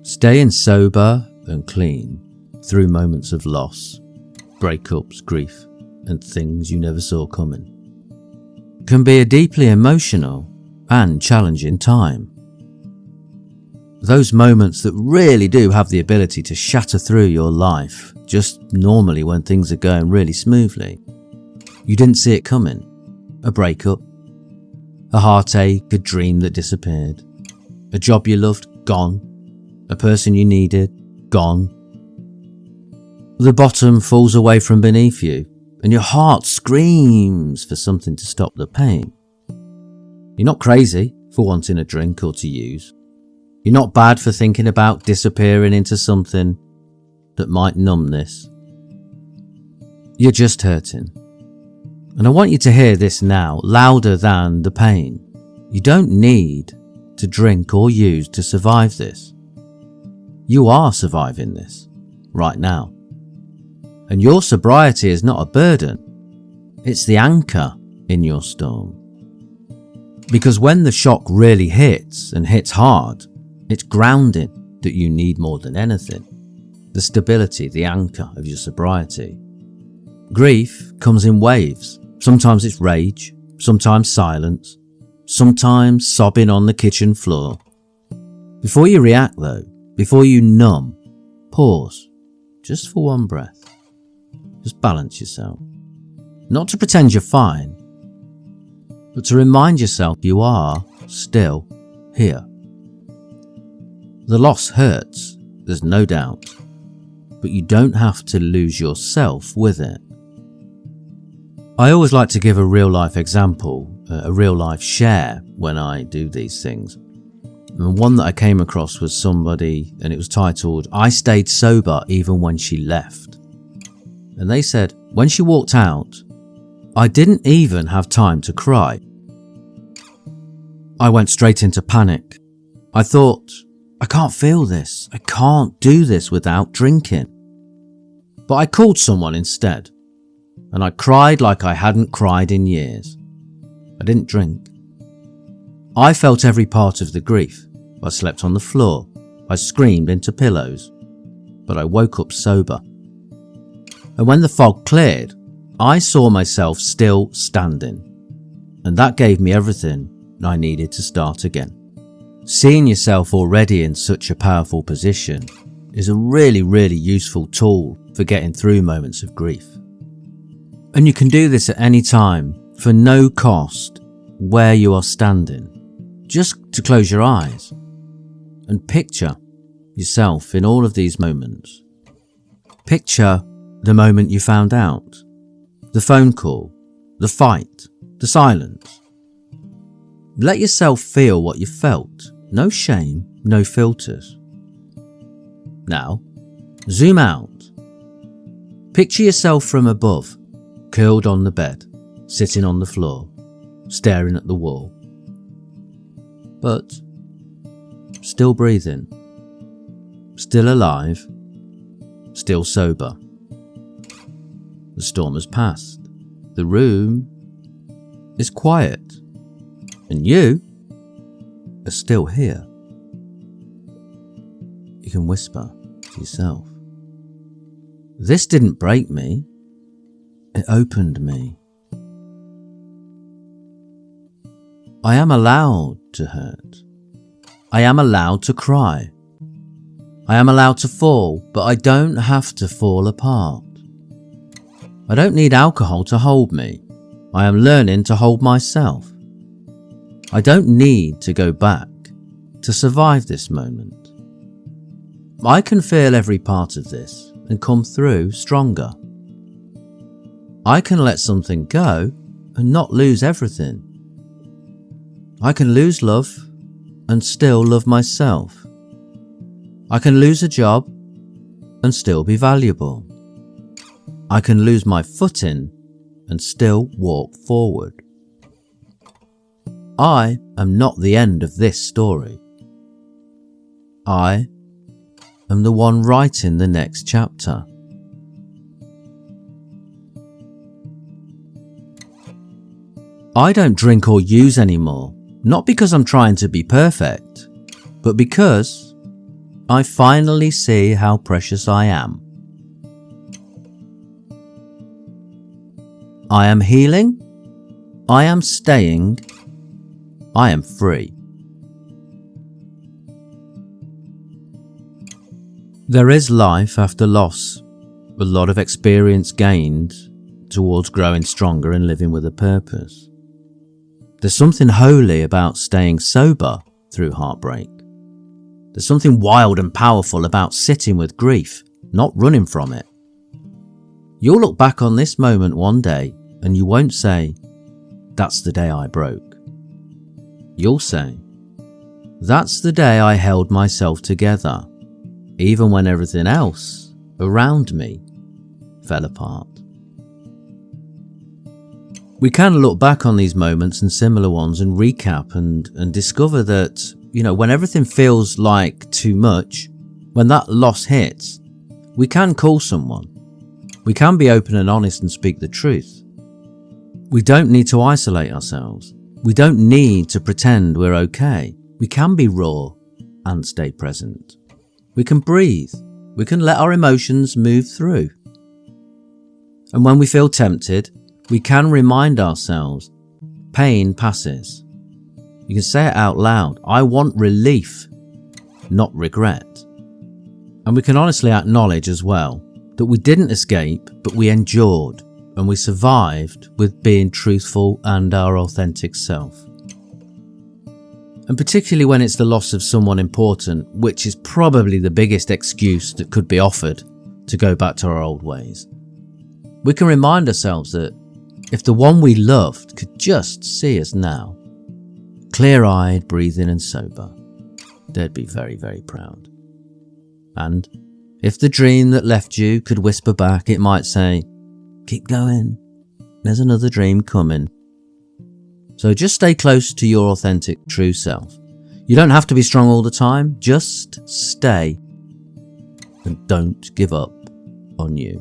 Staying sober and clean through moments of loss, breakups, grief, and things you never saw coming can be a deeply emotional and challenging time. Those moments that really do have the ability to shatter through your life just normally when things are going really smoothly. You didn't see it coming. A breakup, a heartache, a dream that disappeared, a job you loved, gone, a person you needed, gone. The bottom falls away from beneath you and your heart screams for something to stop the pain. You're not crazy for wanting a drink or to use. You're not bad for thinking about disappearing into something that might numb this. You're just hurting. And I want you to hear this now, louder than the pain. You don't need to drink or use to survive this. You are surviving this right now. And your sobriety is not a burden. It's the anchor in your storm. Because when the shock really hits and hits hard, it's grounding that you need more than anything. The stability, the anchor of your sobriety. Grief comes in waves. Sometimes it's rage, sometimes silence, sometimes sobbing on the kitchen floor. Before you react though, before you numb, pause, just for one breath. Just balance yourself. Not to pretend you're fine, but to remind yourself you are still here. The loss hurts, there's no doubt, but you don't have to lose yourself with it. I always like to give a real life example, a real life share when I do these things. And one that I came across was somebody, and it was titled, "I stayed sober even when she left." And they said, when she walked out, I didn't even have time to cry. I went straight into panic. I thought, I can't feel this. I can't do this without drinking. But I called someone instead, and I cried like I hadn't cried in years. I didn't drink. I felt every part of the grief. I slept on the floor. I screamed into pillows. But I woke up sober. And when the fog cleared, I saw myself still standing. And that gave me everything I needed to start again. Seeing yourself already in such a powerful position is a really, really useful tool for getting through moments of grief. And you can do this at any time for no cost where you are standing. Just to close your eyes and picture yourself in all of these moments. Picture the moment you found out, the phone call, the fight, the silence. Let yourself feel what you felt. No shame, no filters. Now, zoom out. Picture yourself from above, curled on the bed, sitting on the floor, staring at the wall. But still breathing, still alive, still sober. The storm has passed. The room is quiet. And you are still here. You can whisper to yourself. This didn't break me. It opened me. I am allowed to hurt. I am allowed to cry. I am allowed to fall, but I don't have to fall apart. I don't need alcohol to hold me. I am learning to hold myself. I don't need to go back to survive this moment. I can feel every part of this and come through stronger. I can let something go and not lose everything. I can lose love and still love myself. I can lose a job and still be valuable. I can lose my footing and still walk forward. I am not the end of this story. I am the one writing the next chapter. I don't drink or use anymore, not because I'm trying to be perfect, but because I finally see how precious I am. I am healing. I am staying. I am free. There is life after loss, a lot of experience gained towards growing stronger and living with a purpose. There's something holy about staying sober through heartbreak. There's something wild and powerful about sitting with grief, not running from it. You'll look back on this moment one day and you won't say, "That's the day I broke." You'll say, "That's the day I held myself together, even when everything else around me fell apart." We can look back on these moments and similar ones and recap and discover that, when everything feels like too much, when that loss hits, we can call someone. We can be open and honest and speak the truth. We don't need to isolate ourselves. We don't need to pretend we're okay. We can be raw and stay present. We can breathe. We can let our emotions move through. And when we feel tempted, we can remind ourselves, pain passes. You can say it out loud. I want relief, not regret. And we can honestly acknowledge as well that we didn't escape, but we endured and we survived with being truthful and our authentic self. And particularly when it's the loss of someone important, which is probably the biggest excuse that could be offered to go back to our old ways, we can remind ourselves that if the one we loved could just see us now, clear-eyed, breathing and sober, they'd be very, very proud. And if the dream that left you could whisper back, it might say, "Keep going, there's another dream coming." So just stay close to your authentic, true self. You don't have to be strong all the time, just stay and don't give up on you.